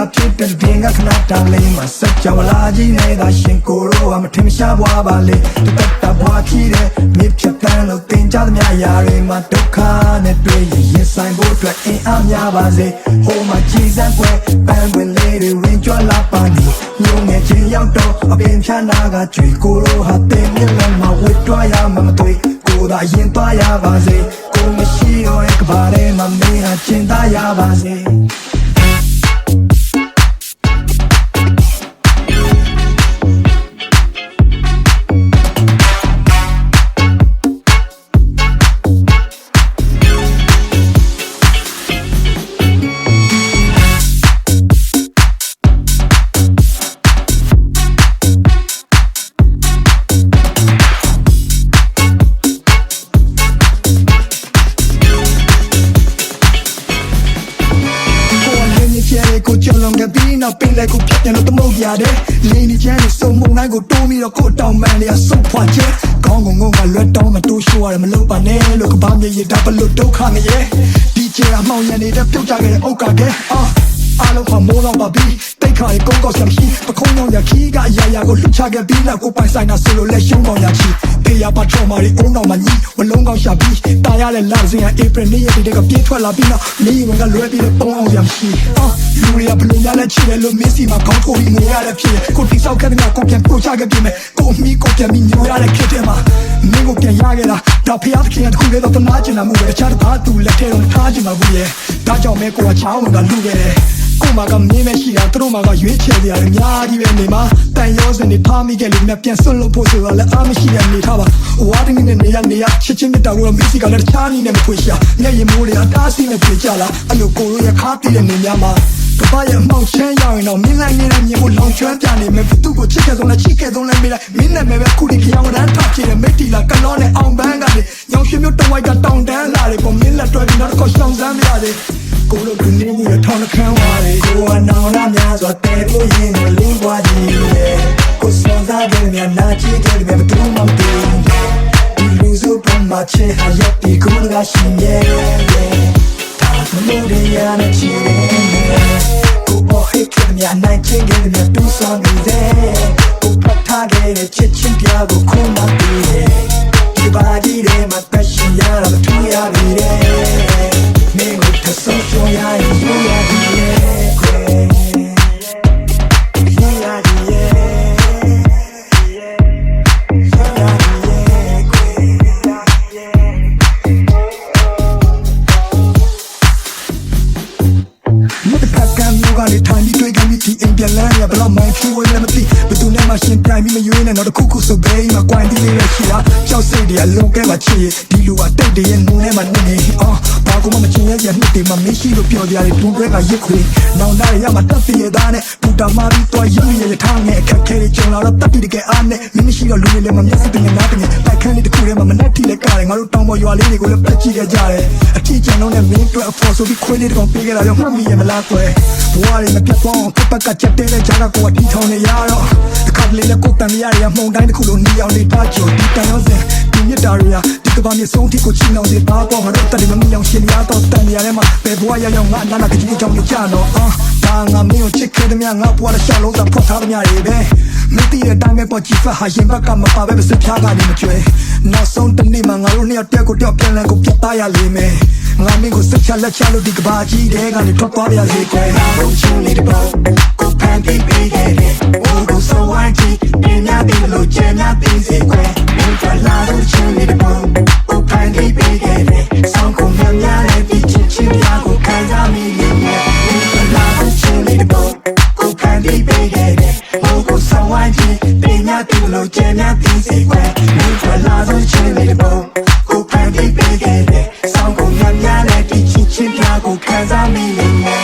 သာဖြစ်တဲ့တင်ကခဏတားလေးမှာစက်ကြောင်လာကြီးနေတာရှင်ကိုရောကမထင်ရှားပွားပါလေတတ်တာဘွားဖြစ်တဲ့မြစ်ဖြတ်တန်းလို့တင်ကြသမျှအရာတွေမှာဒုက္ခနဲ့တွေ့ရင်ဆိုင်ဖို့အတွက်အင်အားများပါစေဟိုမှာကြည်စမ်းပွဲပန်းဝင်လေးတွေဝင်ကြွလာပါနေညုံငယ်ချင်းရောက်တော့အပင်ဖြန်းနာကကြွေကိုရောဟာတင်မြက်လုံးမှာဝစ်တွားရမှာမတွေ့ကိုသာရင်သွားရပါစေကိုမရှိတော့တဲ့ကဘာထဲမှာမင်းဟာကျင်သားရပါစေကိုကြလုံးကပြီးနောက်ပင်လည်းကိုဖြတ်ပြန်လို့တမုတ်ရတယ်လင်းဒီချမ်းနဲ့စုံမုံတိုင်းကိုတိုးပြီးတော့ကိုတောင်ပန်းလေးအဆုတ်ဖွာချက်ခေါင်းကုန်းကုန်းကလွတ်တောင်းမတိုးရှိုးရတယ်မလုပ်ပါနဲ့လို့ကဘာမြေရတာဘလို့ဒုက္ခငရဲ့ဒီချေအမောင်ရနေတဲ့ပြုတ်ကြခဲ့တဲ့ဥက္ကကဲအားလုံးကမိုးတော့ပါပြီတိတ်ခါရေကုန်းကောက်ဆရာမရှိပခုံးရောင်ရခီးကအရာရာကိုလှချခဲ့ပြီးနောက်ကိုပိုင်ဆိုင်တာဆိုလို့လက်ရှုံးပေါင်ရချီတေးရပါထော်မာရီအုံတော်မှာညီဝလုံးကောက်ရှာပြီးတာရတဲ့လောက်စင်ရဧပြီနေ့ရက်တွေကပြေးထွက်လာပြီးနောက်နေဝင်ကလွဲပြီးတော့ပုံအောင်ရမရှိလူတွေကဘလို့များလဲချစ်တယ်လို့မင်းစီမှာခေါင်းထိုးပြီးငိုရတဲ့ဖြစ်ကိုတိဆောက်ခဲ့တဲ့ကိုပြန်ပို့ချခဲ့ပြင်မဲ့ကိုမီကိုပြန်ပြီးညိုရတဲ့ခက်တဲ့မှာမင်းကိုပြန်ရခဲ့တာတော့ဖျားသခင်တခုလေးတော့တနာကျင်တာမှုပဲတခြားတစ်ခါသူလက်ထဲတော့ထားချင်မှာဘူးရဲ့ဒါကြောင့်မဲကိုကချောင်းဝင်ကလူခဲ့တယ်ကိုမကမင်းမရှိတာသူတို့မှကရွေးချယ်ကြရတယ်အများကြီးပဲနေမှာတန်ရောစင်နေထားမိခဲ့လို့မြပြန်စွန့်လို့ဖို့ဆိုတော့လည်းအားမရှိတဲ့နေထားပါဝါတင်းနဲ့နေရချစ်ချင်းမြတ်တာကိုမစ္စည်းကလည်းတခြားနည်းနဲ့မဖွေရှာမျက်ရည်မိုးတွေအတားဆီးနဲ့ပြေကြလာအဲ့လိုကိုရိုးရခါတည်တဲ့နေများမှာကဘာရဲ့အမောက်ချမ်းရောက်ရင်တော့မင်းလိုက်နေတဲ့မြေကိုလောင်ကျွမ်းပြနေမယ်သူ့ကိုချစ်ခဲ့ဆုံးလဲချစ်ခဲ့ဆုံးလဲမေးလိုက်မင်းနဲ့ပဲခုဒီကြောင်ရန်ထောက်ချင်တဲ့မိတ်တီလာကလောနဲ့အောင်ပန်းကနေညောင်ရွှေမျိုးတဝိုက်ကတောင်တန်းလာတယ်ပေါ်မင်းလက်တွဲပြီးတော့ကောရှောင်းစမ်းပြရတယ်ကိုလိုကနေမှုရထောင်းခမ်းသွားတယ်ကိုကနောင်လာများစွာတဲဖို့ရင်လင်းပွားကြီးရဲ့ကိုစောစားတယ်များနာချစ်တယ်ပဲတူမှမတူဒီလူစုပမာချေဟာရက်ဒီကိုကရှင်ရဲ့တာသမုဒရနဲ့ချစ်တယ်ကိုပေါ်ဟိတ်ကမြနိုင်ချင်တယ်မြတူဆောင်နေတယ်ကိုဖတ်ထားခဲ့တဲ့ချစ်ချင်းပြကိုခုမှတူရဲ့ဒီပါဒီထဲမှာပတ်ရှင်ရတာမထူရပြီတဲ့မင်းကိုထဆော့ကျော်ရရင်ရရဒီရဲ့ခွေရရဒီရဲ့ကနေထိုင်ပြီးတွေ့ကြမိတီအင်ပြန်လန်းရဘလောက်မှန်ချူဝဲလည်းမသိဘယ်သူနဲ့မှရှင်ပြိုင်ပြီးမရွေးနဲ့တော့တခုခုဆိုဘေးမှာကွိုင်းတီးလေးရရှိတာကြောက်စိတ်တွေအလုံးကဲမှာချစ်ဒီလူကတိတ်တွေရဲ့နုံထဲမှာနေဘာကူမှမချင်ရကြနှစ်တွေမှာမရှိလို့ပြောကြရတယ်ဒုံတွဲကရစ်ခွေနောင်တရရမှာတက်စီရသားနဲ့ဘူတာမာပြီးတော့ရုပ်ရည်ထားငယ်အခက်ခဲတွေကြုံလာတော့တက်ပြီးတကယ်အားနဲ့မင်းမရှိတော့လူတွေလည်းမမျက်စိတင်နားတင်တိုက်ခန်းလေးတစ်ခုထဲမှာမနဲ့ထိလဲကားတယ်ငါတို့တောင်ပေါ်ရွာလေးတွေကိုလည်းပတ်ကြည့်ကြတယ်အထီးကျန်လုံးနဲ့မင်းအတွက်အဖို့ဆိုပြီးခွေးလေးတစ်ကောင်ပေးခဲ့တာကြောင့်မှတ်မိရမလားကွယ်ဘဝတွေမပြတ်သွားအောင်ပတ်ကချက်တဲ့ကြားကကိုအတီထောင်နေရတော့တစ်ခါလေးလည်းကိုတန်ရရမှုန်တိုင်းတစ်ခုလုံးနှီးအောင်လေးထားချိုဒီတန်ရောစင်ဒီမြတ်တာရီယာဒီကဘာမြေဆုံးထိကိုချီနှောင်စေပါတော့ငါတို့တန်မမီအောင်ရှင်ရတော့တန်ရရဲမှာဘယ်ဘဝရရောက်ငါနာနာကကြီးကြောင့်ကြတော့ဒါငါမင်းကိုချစ်ခဲ့တဲ့မြငါဘဝရဲ့ရှောင်းလုံးသာဖွက်ထားတဲ့မြတွေပဲမသိတဲ့တိုင်းပဲပေါ်ကြည့်ဖတ်ဟာရင်ဘက်ကမပါပဲစပြားကနေမကျွဲနောက်ဆုံးတနေ့မှာငါတို့နှစ်ယောက်တက်ကိုတက်ပြန်လန်ကိုပြတ်သားရလိမ့်မယ်ငါမင်းကိုစက်ချလက်ချလို့ဒီကဘာကြီးတဲ့ကနေထွက်သွားရစေကွယ်တော့ချူလေးတော့ကိုဖန်ပြီးပြီးခဲ့တယ်အိုးကိုစောဝိုင်းကြီးပြင်းများပြီးလို့ကျန်များပြီးစေကွယ်မင်းကလာတော့ချူလေးတော့ကိုဖန်ပြီးပြီးခဲ့တယ်ဆောင်းကုန်များလည်းဒီချစ်ချင်းများကိုခံစားမိနေတယ်မင်းကလာတော့ချူလေးတော့ကိုဖန်ပြီးပြီးခဲ့တယ်အိုးကိုစောဝိုင်းကြီးပြင်းများပြီးလို့ကျန်များပြီးစေကွယ်မင်းကလာတော့ချူလေးတော့ကိုဖန်ပြီးပြီးခဲ့တယ်ဆောင်းကုန်များလည်းဒီချစ်ချင်းများကိုခံစားမိနေတယ်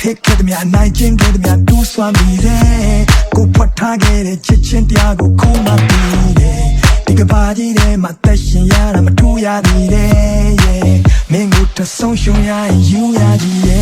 hit ခဲ့တဲ့မြအနိုင်ကျင့်ခဲ့တဲ့မြတူးစွမ်းပြီးတယ်ကိုဖွက်ထားခဲ့တဲ့ချစ်ချင်းတရားကိုခုမှပြီးတယ်ဒီကဘာကြီးထဲမှာသက်ရှင်ရတာမထူးရသေးတယ် yeah မင်းကိုတဆုံးရှုံးရရင်ယူရကြီးရဲ့